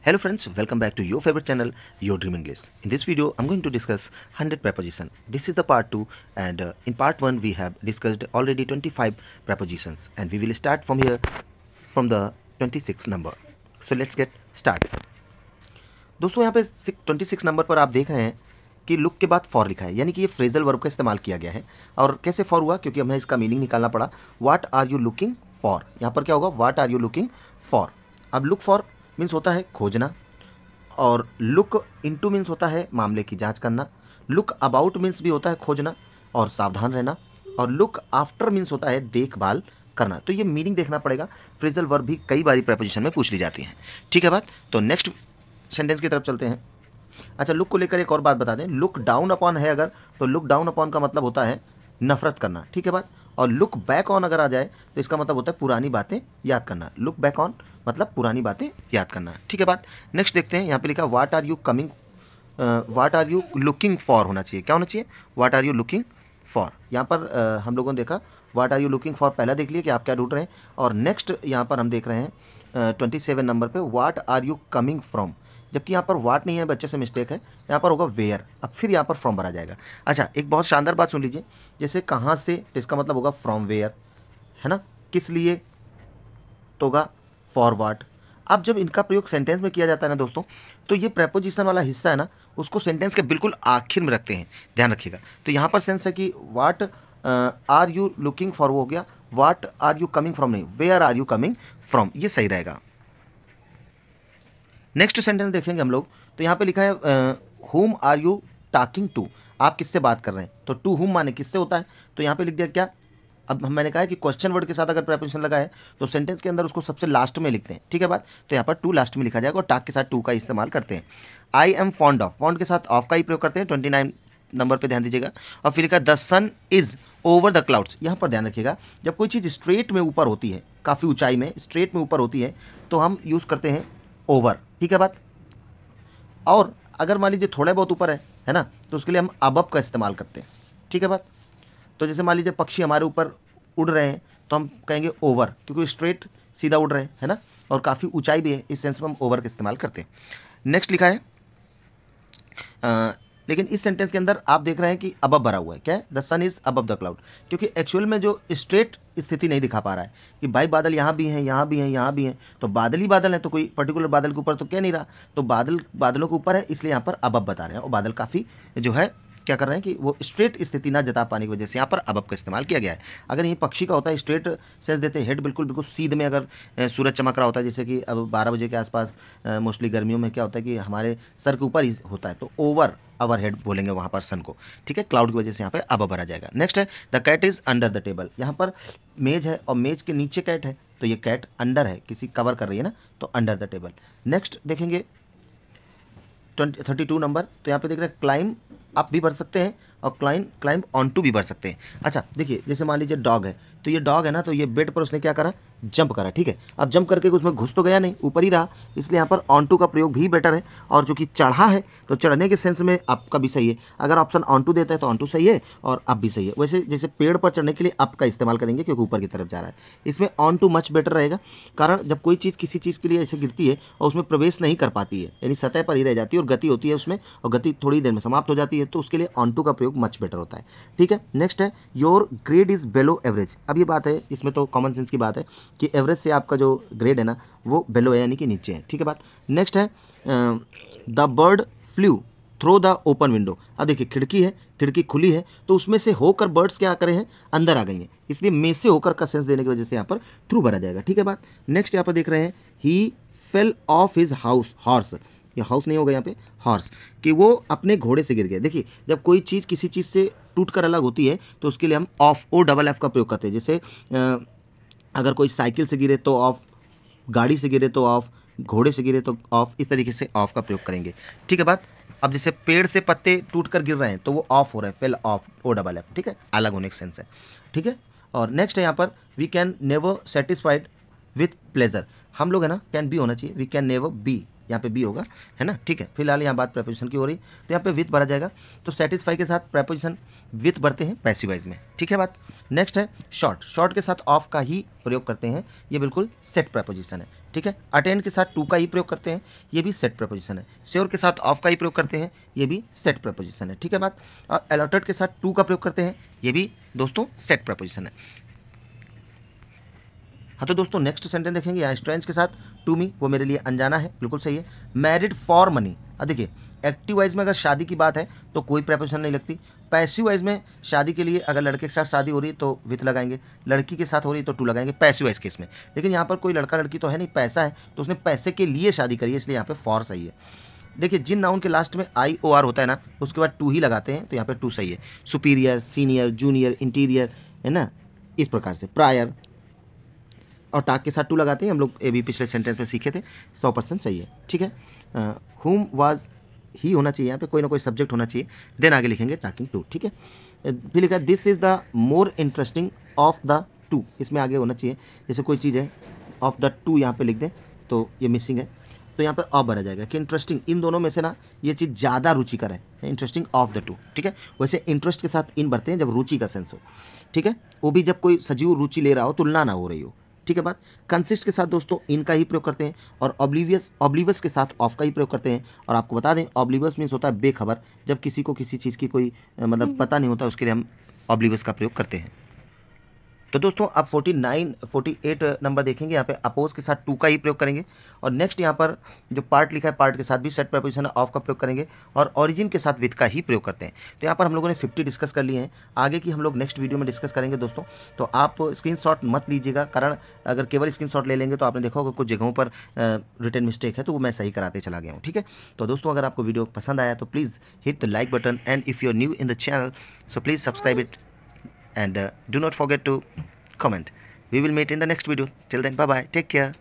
Hello friends, welcome back to your favorite channel, Your Dream English. In this video, I'm going to discuss 100 preposition. This is the part 2 and in part 1 we have discussed already 25 prepositions and we will start from here from the 26th number. So let's get started. दोस्तों यहाँ पे 26 number पर आप देख रहे हैं कि look के बाद फॉर लिखा है, यानी कि ये फ्रेजल वर्ब का इस्तेमाल किया गया है। और कैसे फॉर हुआ, क्योंकि हमें इसका मीनिंग निकालना पड़ा। What are you looking for, यहाँ पर क्या होगा, what are you looking for. अब लुक फॉर मीन्स होता है खोजना, और लुक इनटू मीन्स होता है मामले की जांच करना, लुक अबाउट मीन्स भी होता है खोजना और सावधान रहना, और लुक आफ्टर मीन्स होता है देखभाल करना। तो ये मीनिंग देखना पड़ेगा। फ्रेजल वर्ब भी कई बारी प्रेपोजिशन में पूछ ली जाती हैं। ठीक है बात। तो नेक्स्ट सेंटेंस की तरफ चलते हैं। अच्छा, लुक को लेकर एक और बात बता दें। लुक डाउन अपॉन है अगर, तो लुक डाउन अपॉन का मतलब होता है नफरत करना। ठीक है बात। और लुक बैक ऑन अगर आ जाए तो इसका मतलब होता है पुरानी बातें याद करना। लुक बैक ऑन मतलब पुरानी बातें याद करना। ठीक है बात। नेक्स्ट देखते हैं। यहाँ पे लिखा what are you coming, what are you looking for होना चाहिए। क्या होना चाहिए, what are you looking for. यहाँ पर हम लोगों ने देखा what are you looking for, पहला देख लिया कि आप क्या ढूंढ रहे हैं। और नेक्स्ट यहाँ पर हम देख रहे हैं 27 नंबर पे what are you coming from, जबकि यहाँ पर वाट नहीं है, बच्चे से मिस्टेक है, यहाँ पर होगा वेयर। अब फिर यहाँ पर फ्रॉम भरा जाएगा। अच्छा, एक बहुत शानदार बात सुन लीजिए। जैसे कहाँ से, तो इसका मतलब होगा फ्रॉम वेयर, है ना। किस लिए, तो होगा फॉर वाट। अब जब इनका प्रयोग सेंटेंस में किया जाता है ना दोस्तों, तो ये प्रेपोजिशन वाला हिस्सा है ना, उसको सेंटेंस के बिल्कुल आखिर में रखते हैं, ध्यान रखिएगा। तो यहाँ पर सेंस है कि what are you looking for, वो हो गया what are you coming from नहीं, where are you coming from, ये सही रहेगा। नेक्स्ट सेंटेंस देखेंगे हम लोग। तो यहाँ पे लिखा है हुम आर यू टॉकिंग टू, आप किससे बात कर रहे हैं। तो टू हुम माने किससे होता है, तो यहाँ पे लिख दिया क्या। अब मैंने कहा है कि क्वेश्चन वर्ड के साथ अगर प्रेपोजिशन लगा है तो सेंटेंस के अंदर उसको सबसे लास्ट में लिखते हैं। ठीक है बात। तो यहाँ पर टू लास्ट में लिखा जाएगा और टॉक के साथ टू का इस्तेमाल करते हैं। I am fond of, fond के साथ ऑफ का ही प्रयोग करते हैं। 29 नंबर पर ध्यान दीजिएगा। और फिर लिखा the sun is over the clouds. यहाँ पर ध्यान रखिएगा, जब कोई चीज़ स्ट्रेट में ऊपर होती है, काफ़ी ऊंचाई में स्ट्रेट में ऊपर होती है, तो हम यूज़ करते हैं ओवर। ठीक है बात। और अगर मान लीजिए थोड़ा बहुत ऊपर है ना, तो उसके लिए हम अबव का इस्तेमाल करते हैं। ठीक है बात। तो जैसे मान लीजिए पक्षी हमारे ऊपर उड़ रहे हैं तो हम कहेंगे ओवर, क्योंकि स्ट्रेट सीधा उड़ रहे हैं, है ना, और काफ़ी ऊंचाई भी है, इस सेंस में हम ओवर का इस्तेमाल करते हैं। नेक्स्ट लिखा है लेकिन इस सेंटेंस के अंदर आप देख रहे हैं कि अबव भरा हुआ है। क्या है, the sun is above the cloud, क्योंकि एक्चुअल में जो स्ट्रेट स्थिति नहीं दिखा पा रहा है कि भाई बादल यहाँ भी हैं, यहाँ भी हैं, यहाँ भी हैं, तो बादल ही बादल है, तो कोई पर्टिकुलर बादल के ऊपर तो कह नहीं रहा, तो बादल बादलों के ऊपर है, इसलिए यहाँ पर अबव बता रहे हैं। और बादल काफ़ी जो है क्या कर रहे हैं कि वो स्ट्रेट स्थिति ना जता पाने की वजह से यहाँ पर अबव का इस्तेमाल किया गया है। अगर ये पक्षी का होता है स्ट्रेट सेंस देते हैं, हेड बिल्कुल बिल्कुल सीध में, अगर सूरज चमक रहा होता है, जैसे कि अब 12 बजे के आसपास मोस्टली गर्मियों में क्या होता है कि हमारे सर के ऊपर ही होता है, तो ओवर अवर हेड बोलेंगे वहाँ पर सन को। ठीक है, क्लाउड की वजह से यहाँ पे अबव भरा जाएगा। नेक्स्ट है the cat is under the table. यहाँ पर मेज है और मेज के नीचे कैट है, तो ये कैट अंडर है, किसी कवर कर रही है ना, तो अंडर द टेबल। नेक्स्ट देखेंगे 32 नंबर। तो यहाँ पे देख रहे हैं क्लाइम अप भी भर सकते हैं और क्लाइम ऑन टू भी भर सकते हैं। अच्छा देखिए, जैसे मान लीजिए डॉग है, तो ये डॉग है ना, तो ये बेड पर उसने क्या करा, जंप करा। ठीक है, अब जंप करके उसमें घुस तो गया नहीं, ऊपर ही रहा, इसलिए यहाँ पर ऑन टू का प्रयोग भी बेटर है। और जो कि चढ़ा है, तो चढ़ने के सेंस में अप का भी सही है। अगर ऑप्शन ऑन टू देता है तो ऑन टू सही है और अप भी सही है। वैसे जैसे पेड़ पर चढ़ने के लिए अप का इस्तेमाल करेंगे क्योंकि ऊपर की तरफ जा रहा है, इसमें ऑन टू मच बेटर रहेगा। कारण जब कोई चीज़ किसी चीज़ के लिए ऐसे गिरती है और उसमें प्रवेश नहीं कर पाती है, यानी सतह पर ही रह जाती है और गति होती है उसमें, और गति थोड़ी देर में समाप्त हो जाती है, तो उसके लिए ऑन टू का प्रयोग मच बेटर होता है। ठीक है, नेक्स्ट है your grade is below average. अब ये बात है, इसमें तो कॉमन सेंस की बात है कि एवरेज से आपका जो ग्रेड है ना वो बेलो है, यानी कि नीचे है। ठीक है बात। नेक्स्ट है the bird flew through the open window. अब देखिए खिड़की है, खिड़की खुली है, तो उसमें से होकर बर्ड्स क्या करे हैं, अंदर आ गई हैं, इसलिए में से होकर का सेंस देने की वजह से यहाँ पर थ्रू भरा जाएगा। ठीक है बात। नेक्स्ट यहाँ पर देख रहे हैं ही fell off his house horse. ये हाउस नहीं होगा यहाँ पे, हॉर्स, कि वो अपने घोड़े से गिर गया। देखिए जब कोई चीज़ किसी चीज़ से टूट कर अलग होती है तो उसके लिए हम ऑफ, ओ डबल एफ का प्रयोग करते हैं। जैसे अगर कोई साइकिल से गिरे तो ऑफ, गाड़ी से गिरे तो ऑफ, घोड़े से गिरे तो ऑफ, इस तरीके से ऑफ का प्रयोग करेंगे। ठीक है बात। अब जैसे पेड़ से पत्ते टूट कर गिर रहे हैं तो वो ऑफ हो रहा है, fell off, O double F. ठीक है, अलग होने का सेंस है। ठीक है। और नेक्स्ट है यहाँ पर we can never satisfied with pleasure. हम लोग है ना, कैन बी होना चाहिए, वी कैन नेवर बी, यहाँ पे बी होगा, है ना, ठीक है। फिलहाल यहाँ बात प्रेपोजिशन की हो रही, तो यहाँ पे विथ भरा जाएगा। तो सेटिस्फाई के साथ प्रेपोजिशन विथ भरते हैं पैसिव वॉइस में, ठीक है बात। नेक्स्ट है शॉर्ट, शॉर्ट के साथ ऑफ का ही प्रयोग करते हैं, ये बिल्कुल सेट प्रेपोजिशन है, ठीक है। अटेंड के साथ टू का ही प्रयोग करते हैं, ये भी सेट प्रेपोजिशन है। श्योर के साथ ऑफ का ही प्रयोग करते हैं, ये भी सेट प्रेपोजिशन है, ठीक है बात। और अलॉटेड के साथ टू का प्रयोग करते हैं, ये भी दोस्तों सेट प्रेपोजिशन है। हाँ तो दोस्तों नेक्स्ट सेंटेंस देखेंगे, यहाँ स्ट्रेंज के साथ टू मी, वो मेरे लिए अनजाना है, बिल्कुल सही है। मैरिड फॉर मनी, अब देखिए एक्टिव वाइज में अगर शादी की बात है तो कोई प्रेपोजिशन नहीं लगती। पैसिव वाइज में शादी के लिए अगर लड़के के साथ शादी हो रही है तो विथ लगाएंगे, लड़की के साथ हो रही है तो टू लगाएंगे पैसिव वाइज केस में। लेकिन यहाँ पर कोई लड़का लड़की तो है नहीं, पैसा है, तो उसने पैसे के लिए शादी करी है, इसलिए यहाँ पे फॉर सही है। देखिए जिन नाउन के लास्ट में आई ओ आर होता है ना, उसके बाद टू ही लगाते हैं, तो यहाँ पे टू सही है। सुपीरियर, सीनियर, जूनियर, इंटीरियर, है ना, इस प्रकार से। प्रायर और टाग के साथ टू लगाते हैं, हम लोग ये भी पिछले सेंटेंस में सीखे थे, 100% सही है, ठीक है। हुम वाज ही होना चाहिए, यहाँ पे कोई ना कोई सब्जेक्ट होना चाहिए, देन आगे लिखेंगे टॉकिंग टू, ठीक है। फिर लिखा this is the more interesting of the two, इसमें आगे होना चाहिए, जैसे कोई चीज़ है ऑफ द टू यहाँ पे लिख दें तो ये मिसिंग है, तो यहाँ पे ऑफ भरा जाएगा कि इंटरेस्टिंग इन दोनों में से ना ये चीज़ ज़्यादा रुचिकर है, इंटरेस्टिंग ऑफ द टू, ठीक है। वैसे इंटरेस्ट के साथ इन भरते हैं जब रुचि का सेंस हो, ठीक है, वो भी जब कोई सजीव रुचि ले रहा हो, तुलना ना हो रही हो, ठीक है बात। कंसिस्ट के साथ दोस्तों इनका ही प्रयोग करते हैं, और ऑब्लिवियस के साथ ऑफ का ही प्रयोग करते हैं। और आपको बता दें ऑब्लिवियस मीन्स होता है बेखबर, जब किसी को किसी चीज़ की कोई मतलब पता नहीं होता, उसके लिए हम ऑब्लिवियस का प्रयोग करते हैं। तो दोस्तों आप 48 नंबर देखेंगे, यहाँ पे अपोज के साथ टू का ही प्रयोग करेंगे। और नेक्स्ट यहाँ पर जो पार्ट लिखा है, पार्ट के साथ भी सेट प्रेपोजिशन ऑफ का प्रयोग करेंगे, और ओरिजिन के साथ विथ का ही प्रयोग करते हैं। तो यहाँ पर हम लोगों ने 50 डिस्कस कर लिए हैं, आगे की हम लोग नेक्स्ट वीडियो में डिस्कस करेंगे दोस्तों। तो आप स्क्रीनशॉट मत लीजिएगा, कारण अगर केवल स्क्रीनशॉट ले लेंगे तो आपने देखा होगा कुछ जगहों पर रिटन मिस्टेक है, तो वो मैं सही कराते चला गया हूँ, ठीक है। तो दोस्तों अगर आपको वीडियो पसंद आया तो please hit the like button, and if you are new in the channel so please subscribe it, and do not forget to comment. We will meet in the next video. Till then, bye bye, take care.